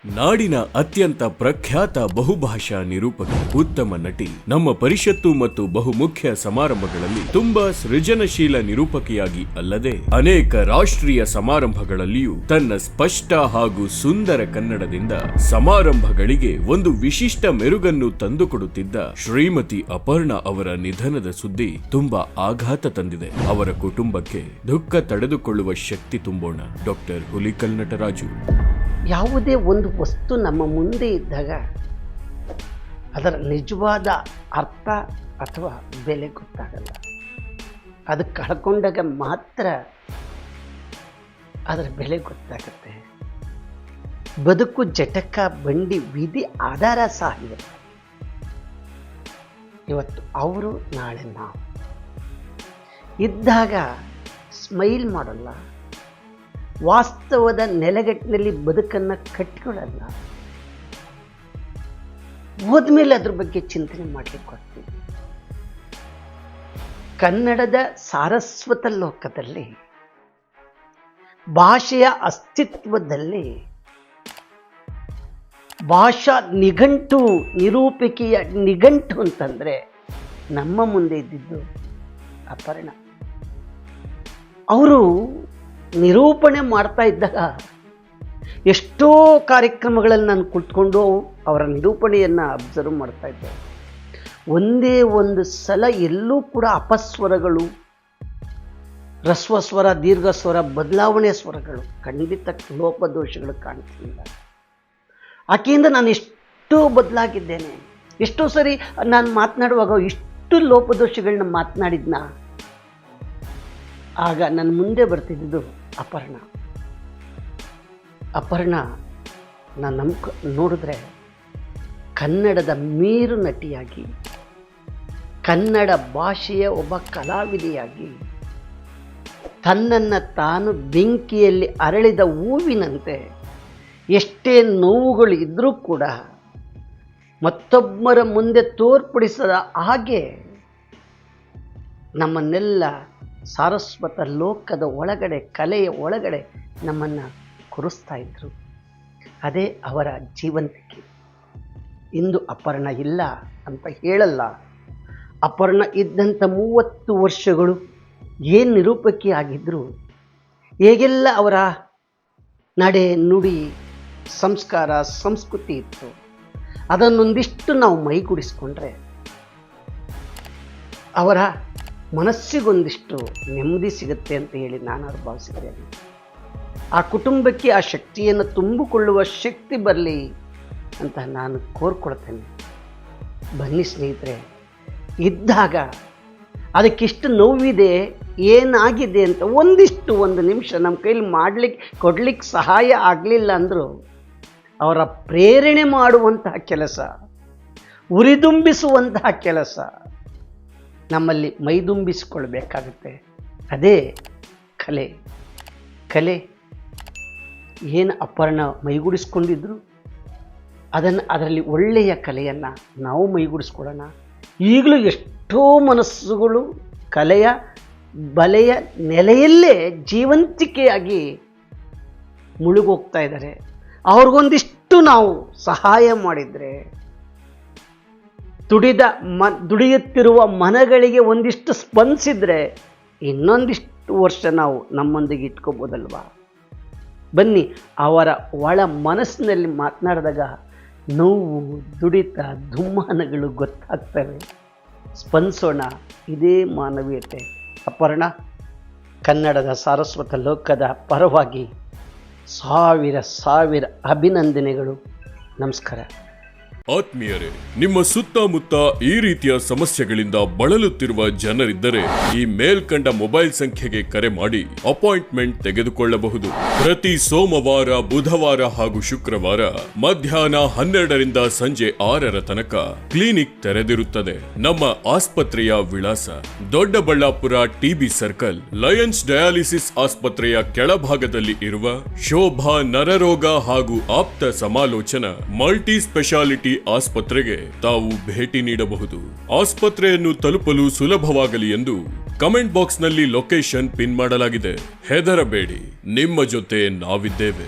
ನಾಡಿನ ಅತ್ಯಂತ ಪ್ರಖ್ಯಾತ ಬಹುಭಾಷಾ ನಿರೂಪಕಿ, ಉತ್ತಮ ನಟಿ, ನಮ್ಮ ಪರಿಷತ್ತು ಮತ್ತು ಬಹುಮುಖ್ಯ ಸಮಾರಂಭಗಳಲ್ಲಿ ತುಂಬಾ ಸೃಜನಶೀಲ ನಿರೂಪಕಿಯಾಗಿ ಅಲ್ಲದೆ ಅನೇಕ ರಾಷ್ಟ್ರೀಯ ಸಮಾರಂಭಗಳಲ್ಲಿಯೂ ತನ್ನ ಸ್ಪಷ್ಟ ಹಾಗೂ ಸುಂದರ ಕನ್ನಡದಿಂದ ಸಮಾರಂಭಗಳಿಗೆ ಒಂದು ವಿಶಿಷ್ಟ ಮೆರುಗನ್ನು ತಂದುಕೊಡುತ್ತಿದ್ದ ಶ್ರೀಮತಿ ಅಪರ್ಣಾ ಅವರ ನಿಧನದ ಸುದ್ದಿ ತುಂಬಾ ಆಘಾತ ತಂದಿದೆ. ಅವರ ಕುಟುಂಬಕ್ಕೆ ದುಃಖ ತಡೆದುಕೊಳ್ಳುವ ಶಕ್ತಿ ತುಂಬೋಣ. ಡಾಕ್ಟರ್ ಹುಲಿಕಲ್ ನಟರಾಜು. ಯಾವುದೇ ಒಂದು ವಸ್ತು ನಮ್ಮ ಮುಂದೆ ಇದ್ದಾಗ ಅದರ ನಿಜವಾದ ಅರ್ಥ ಅಥವಾ ಬೆಲೆ ಗೊತ್ತಾಗಲ್ಲ. ಅದು ಕಳ್ಕೊಂಡಾಗ ಮಾತ್ರ ಅದರ ಬೆಲೆ ಗೊತ್ತಾಗುತ್ತೆ. ಬದುಕು ಜಟಕ ಬಂಡಿ ವಿಧಿ ಆಧಾರ ಸಾಹಿವೆ. ಇವತ್ತು ಅವರು, ನಾಳೆ ನಾವು ಇದ್ದಾಗ ಸ್ಮೈಲ್ ಮಾಡಲ್ಲ, ವಾಸ್ತವದ ನೆಲೆಗಟ್ಟಿನಲ್ಲಿ ಬದುಕನ್ನು ಕಟ್ಟಿಕೊಳ್ಳಲ್ಲ. ಹೋದ್ಮೇಲೆ ಅದ್ರ ಬಗ್ಗೆ ಚಿಂತನೆ ಮಾಡಲಿಕ್ಕೆ ಹೋಗ್ತೀವಿ. ಕನ್ನಡದ ಸಾರಸ್ವತ ಲೋಕದಲ್ಲಿ, ಭಾಷೆಯ ಅಸ್ತಿತ್ವದಲ್ಲಿ, ಭಾಷಾ ನಿಘಂಟು, ನಿರೂಪಕಿಯ ನಿಘಂಟು ಅಂತಂದರೆ ನಮ್ಮ ಮುಂದೆ ಇದ್ದಿದ್ದು ಅಪರ್ಣಾ. ಅವರು ನಿರೂಪಣೆ ಮಾಡ್ತಾ ಇದ್ದಾಗ ಎಷ್ಟೋ ಕಾರ್ಯಕ್ರಮಗಳಲ್ಲಿ ನಾನು ಕುಳಿತುಕೊಂಡು ಅವರ ನಿರೂಪಣೆಯನ್ನು ಅಬ್ಸರ್ವ್ ಮಾಡ್ತಾ ಇದ್ದೆ. ಒಂದೇ ಒಂದು ಸಲ ಎಲ್ಲೂ ಕೂಡ ಅಪಸ್ವರಗಳು, ಹ್ರಸ್ವಸ್ವರ, ದೀರ್ಘಸ್ವರ, ಬದಲಾವಣೆ ಸ್ವರಗಳು, ಖಂಡಿತ ಲೋಪದೋಷಗಳು ಕಾಣ್ತಿಲ್ಲ. ಆಕೆಯಿಂದ ನಾನು ಎಷ್ಟೋ ಬದಲಾಗಿದ್ದೇನೆ. ಎಷ್ಟೋ ಸರಿ ನಾನು ಮಾತನಾಡುವಾಗ ಇಷ್ಟು ಲೋಪದೋಷಗಳನ್ನ ಮಾತನಾಡಿದ್ನ. ಆಗ ನನ್ನ ಮುಂದೆ ಬರ್ತಿದ್ದು ಅಪರ್ಣಾ ನಾನು ನೋಡಿದ್ರೆ ಕನ್ನಡದ ಮೇರು ನಟಿಯಾಗಿ, ಕನ್ನಡ ಭಾಷೆಯ ಒಬ್ಬ ಕಲಾವಿದೆಯಾಗಿ, ತನ್ನನ್ನು ತಾನು ಬೆಂಕಿಯಲ್ಲಿ ಅರಳಿದ ಹೂವಿನಂತೆ ಎಷ್ಟೇ ನೋವುಗಳು ಇದ್ದರೂ ಕೂಡ ಮತ್ತೊಬ್ಬರ ಮುಂದೆ ತೋರ್ಪಡಿಸದ ಹಾಗೆ ನಮ್ಮನ್ನೆಲ್ಲ ಸಾರಸ್ವತ ಲೋಕದ ಒಳಗಡೆ, ಕಲೆಯ ಒಳಗಡೆ ನಮ್ಮನ್ನು ಕುರಿಸ್ತಾ ಇದ್ರು. ಅದೇ ಅವರ ಜೀವಂತಿಕೆ. ಇಂದು ಅಪರ್ಣಾ ಇಲ್ಲ ಅಂತ ಹೇಳಲ್ಲ. ಅಪರ್ಣಾ ಇದ್ದಂಥ 30 ವರ್ಷಗಳು ಏನು ನಿರೂಪಕಿ ಆಗಿದ್ದರು, ಹೇಗೆಲ್ಲ ಅವರ ನಡೆ, ನುಡಿ, ಸಂಸ್ಕಾರ, ಸಂಸ್ಕೃತಿ ಇತ್ತು, ಅದನ್ನೊಂದಿಷ್ಟು ನಾವು ಮೈಗೂಡಿಸ್ಕೊಂಡ್ರೆ ಅವರ ಮನಸ್ಸಿಗೊಂದಿಷ್ಟು ನೆಮ್ಮದಿ ಸಿಗುತ್ತೆ ಅಂತ ಹೇಳಿ ನಾನು ಭಾವಿಸಿದ್ದೇನೆ. ಆ ಕುಟುಂಬಕ್ಕೆ ಆ ಶಕ್ತಿಯನ್ನು ತುಂಬಿಕೊಳ್ಳುವ ಶಕ್ತಿ ಬರಲಿ ಅಂತ ನಾನು ಕೋರ್ಕೊಳ್ತೇನೆ. ಬನ್ನಿ ಸ್ನೇಹಿತರೆ, ಇದ್ದಾಗ ಅದಕ್ಕಿಷ್ಟು ನೋವಿದೆ, ಏನಾಗಿದೆ ಅಂತ ಒಂದು ನಿಮಿಷ ನಮ್ಮ ಕೈಲಿ ಕೊಡ್ಲಿಕ್ಕೆ ಸಹಾಯ ಆಗಲಿಲ್ಲ ಅಂದರೂ ಅವರ ಪ್ರೇರಣೆ ಮಾಡುವಂತಹ ಕೆಲಸ, ಉರಿದುಂಬಿಸುವಂತಹ ಕೆಲಸ ನಮ್ಮಲ್ಲಿ ಮೈದುಂಬಿಸಿಕೊಳ್ಬೇಕಾಗುತ್ತೆ. ಅದೇ ಕಲೆ ಏನು ಅಪರ್ಣಾ ಮೈಗೂಡಿಸ್ಕೊಂಡಿದ್ರು ಅದರಲ್ಲಿ ಒಳ್ಳೆಯ ಕಲೆಯನ್ನು ನಾವು ಮೈಗೂಡಿಸ್ಕೊಳ್ಳೋಣ. ಈಗಲೂ ಎಷ್ಟೋ ಮನಸ್ಸುಗಳು ಕಲೆಯ ಬಲೆಯ ನೆಲೆಯಲ್ಲೇ ಜೀವಂತಿಕೆಯಾಗಿ ಮುಳುಗೋಗ್ತಾ ಇದ್ದಾರೆ. ಅವ್ರಿಗೊಂದಿಷ್ಟು ನಾವು ಸಹಾಯ ಮಾಡಿದರೆ, ದುಡಿಯುತ್ತಿರುವ ಮನಗಳಿಗೆ ಒಂದಿಷ್ಟು ಸ್ಪಂದಿಸಿದ್ರೆ ಇನ್ನೊಂದಿಷ್ಟು ವರ್ಷ ನಾವು ನಮ್ಮೊಂದಿಗೆ ಇಟ್ಕೋಬೋದಲ್ವಾ. ಬನ್ನಿ, ಅವರ ಒಳ ಮನಸ್ಸಿನಲ್ಲಿ ಮಾತನಾಡಿದಾಗ ನೋವು, ದುಡಿತ, ದುಮ್ಮಾನಗಳು ಗೊತ್ತಾಗ್ತವೆ. ಸ್ಪಂದಿಸೋಣ. ಇದೇ ಮಾನವೀಯತೆ. ಅಪರ್ಣಾ, ಕನ್ನಡದ ಸಾರಸ್ವತ ಲೋಕದ ಪರವಾಗಿ ಸಾವಿರ ಅಭಿನಂದನೆಗಳು. ನಮಸ್ಕಾರ. ಆತ್ಮೀಯರೇ, ನಿಮ್ಮ ಸುತ್ತಮುತ್ತ ಈ ರೀತಿಯ ಸಮಸ್ಯೆಗಳಿಂದ ಬಳಲುತ್ತಿರುವ ಜನರಿದ್ದರೆ ಈ ಮೇಲ್ಕಂಡ ಮೊಬೈಲ್ ಸಂಖ್ಯೆಗೆ ಕರೆ ಮಾಡಿ ಅಪಾಯಿಂಟ್ಮೆಂಟ್ ತೆಗೆದುಕೊಳ್ಳಬಹುದು. ಪ್ರತಿ ಸೋಮವಾರ, ಬುಧವಾರ ಹಾಗೂ ಶುಕ್ರವಾರ ಮಧ್ಯಾಹ್ನ 12ರಿಂದ ಸಂಜೆ 6ರ ತನಕ ಕ್ಲಿನಿಕ್ ತೆರೆದಿರುತ್ತದೆ. ನಮ್ಮ ಆಸ್ಪತ್ರೆಯ ವಿಳಾಸ: Doddaballapura TB circle, Lions dialysis ಆಸ್ಪತ್ರೆಯ ಕೆಳಭಾಗದಲ್ಲಿ ಇರುವ ಶೋಭಾ ನರರೋಗ ಹಾಗೂ ಆಪ್ತ ಸಮಾಲೋಚನಾ ಮಲ್ಟಿ ಸ್ಪೆಷಾಲಿಟಿ ಆಸ್ಪತ್ರೆಗೆ ತಾವು ಭೇಟಿ ನೀಡಬಹುದು. ಆಸ್ಪತ್ರೆಯನ್ನು ತಲುಪಲು ಸುಲಭವಾಗಲಿ ಎಂದು ಕಮೆಂಟ್ ಬಾಕ್ಸ್ನಲ್ಲಿ ಲೊಕೇಶನ್ ಪಿನ್ ಮಾಡಲಾಗಿದೆ. ಹೆದರಬೇಡಿ, ನಿಮ್ಮ ಜೊತೆ ನಾವಿದ್ದೇವೆ.